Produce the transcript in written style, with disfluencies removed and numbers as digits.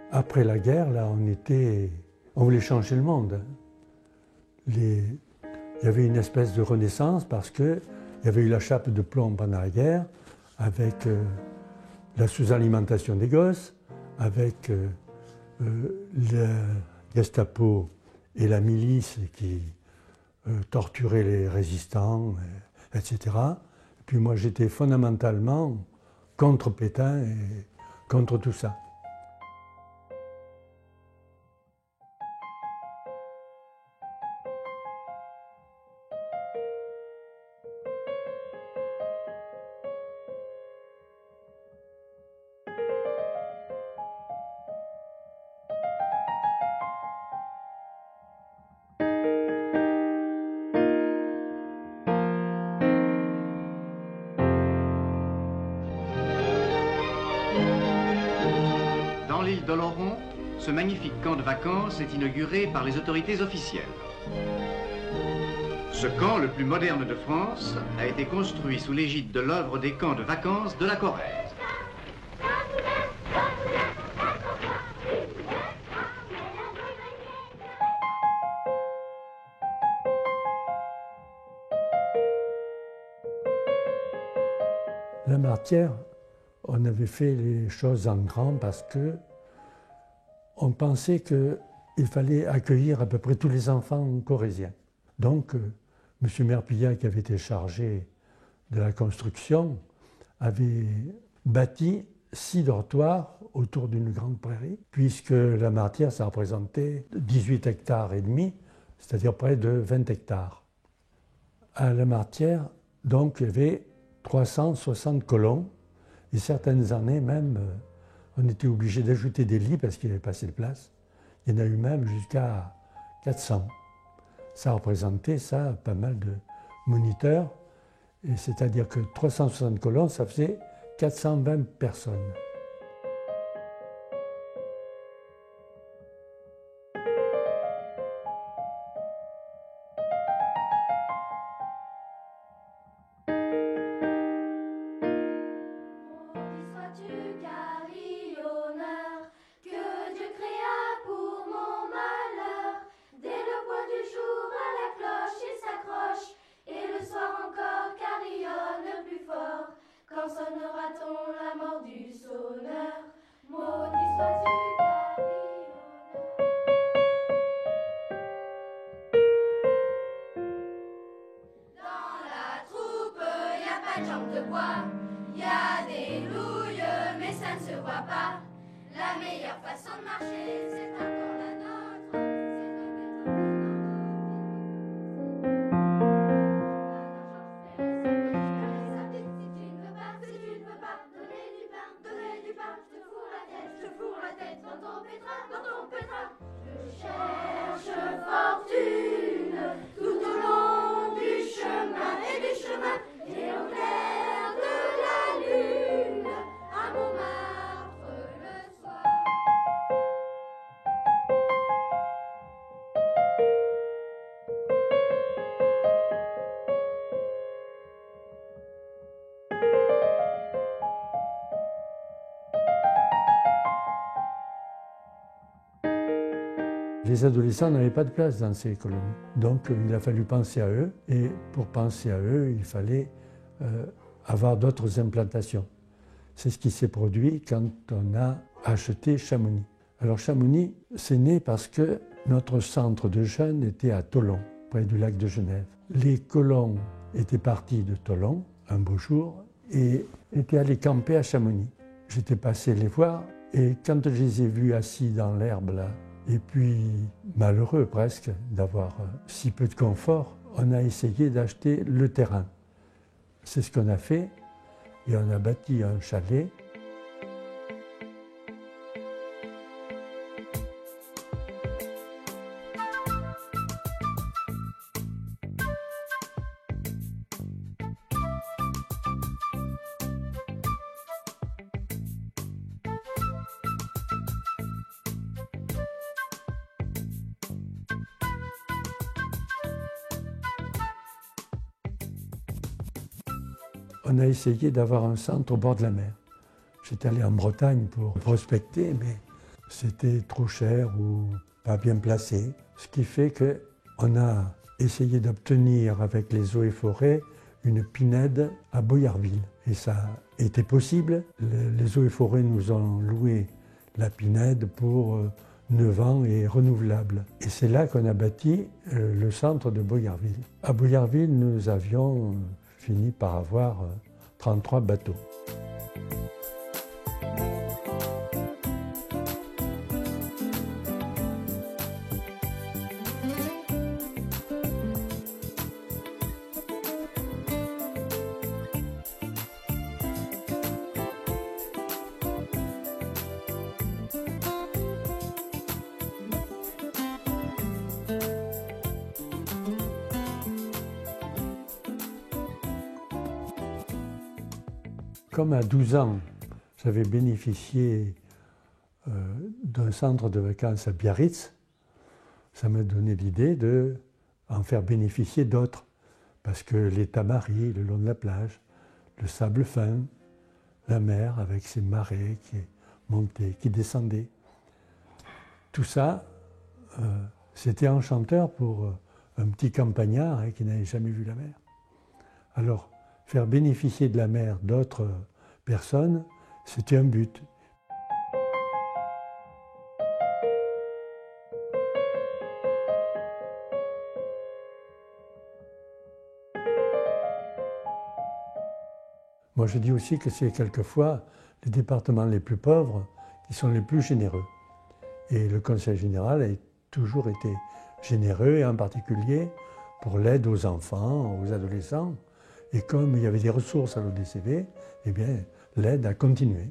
Après la guerre, là, on voulait changer le monde. Il y avait une espèce de renaissance parce qu'il y avait eu la chape de plomb pendant la guerre, avec la sous-alimentation des gosses, avec la Gestapo et la milice qui torturaient les résistants, etc. Et puis moi, j'étais fondamentalement contre Pétain et contre tout ça. Dans l'île d'Oloron, ce magnifique camp de vacances est inauguré par les autorités officielles. Ce camp, le plus moderne de France, a été construit sous l'égide de l'œuvre des camps de vacances de la Corrèze. La Martière, on avait fait les choses en grand parce que on pensait qu'il fallait accueillir à peu près tous les enfants corréziens. Donc, M. Merpillat, qui avait été chargé de la construction, avait bâti 6 dortoirs autour d'une grande prairie, puisque la Martière, ça représentait 18 hectares et demi, c'est-à-dire près de 20 hectares. À la Martière, donc, il y avait 360 colons, et certaines années même, on était obligé d'ajouter des lits parce qu'il n'y avait pas assez de place. Il y en a eu même jusqu'à 400. Ça représentait pas mal de moniteurs, et c'est-à-dire que 360 colons, ça faisait 420 personnes. Sonnera-t-on la mort du sonneur? Maudit sois-tu, dans la troupe, y a pas de jambes de bois, y a des louilles, mais ça ne se voit pas. La meilleure façon de marcher, c'est encore la nôtre. Je cherche fortune tout au long du chemin et au clair de la lune, à Montmartre le soir. Les adolescents n'avaient pas de place dans ces colonies. Donc il a fallu penser à eux, et pour penser à eux, il fallait avoir d'autres implantations. C'est ce qui s'est produit quand on a acheté Chamonix. Alors Chamonix, c'est né parce que notre centre de jeunes était à Thollon, près du lac de Genève. Les colons étaient partis de Thollon un beau jour et étaient allés camper à Chamonix. J'étais passé les voir, et quand je les ai vus assis dans l'herbe là, et puis malheureux presque d'avoir si peu de confort, on a essayé d'acheter le terrain. C'est ce qu'on a fait, et on a bâti un chalet. on a essayé d'avoir un centre au bord de la mer. J'étais allé en Bretagne pour prospecter, mais c'était trop cher ou pas bien placé. Ce qui fait qu'on a essayé d'obtenir avec les eaux et forêts une Pinède à Boillarville. Et ça a été possible. Les eaux et forêts nous ont loué la Pinède pour 9 ans et renouvelable. Et c'est là qu'on a bâti le centre de Boillarville. À Boillarville, nous avions fini par avoir 33 bateaux. Comme à 12 ans, j'avais bénéficié d'un centre de vacances à Biarritz, ça m'a donné l'idée d'en faire bénéficier d'autres. Parce que les tamaris le long de la plage, le sable fin, la mer avec ses marées qui montaient, qui descendaient. Tout ça, c'était enchanteur pour un petit campagnard qui n'avait jamais vu la mer. Alors, faire bénéficier de la mer d'autres personnes, c'était un but. Moi, je dis aussi que c'est quelquefois les départements les plus pauvres qui sont les plus généreux. Et le Conseil général a toujours été généreux, et en particulier pour l'aide aux enfants, aux adolescents. Et comme il y avait des ressources à l'ODCV, eh bien, l'aide a continué.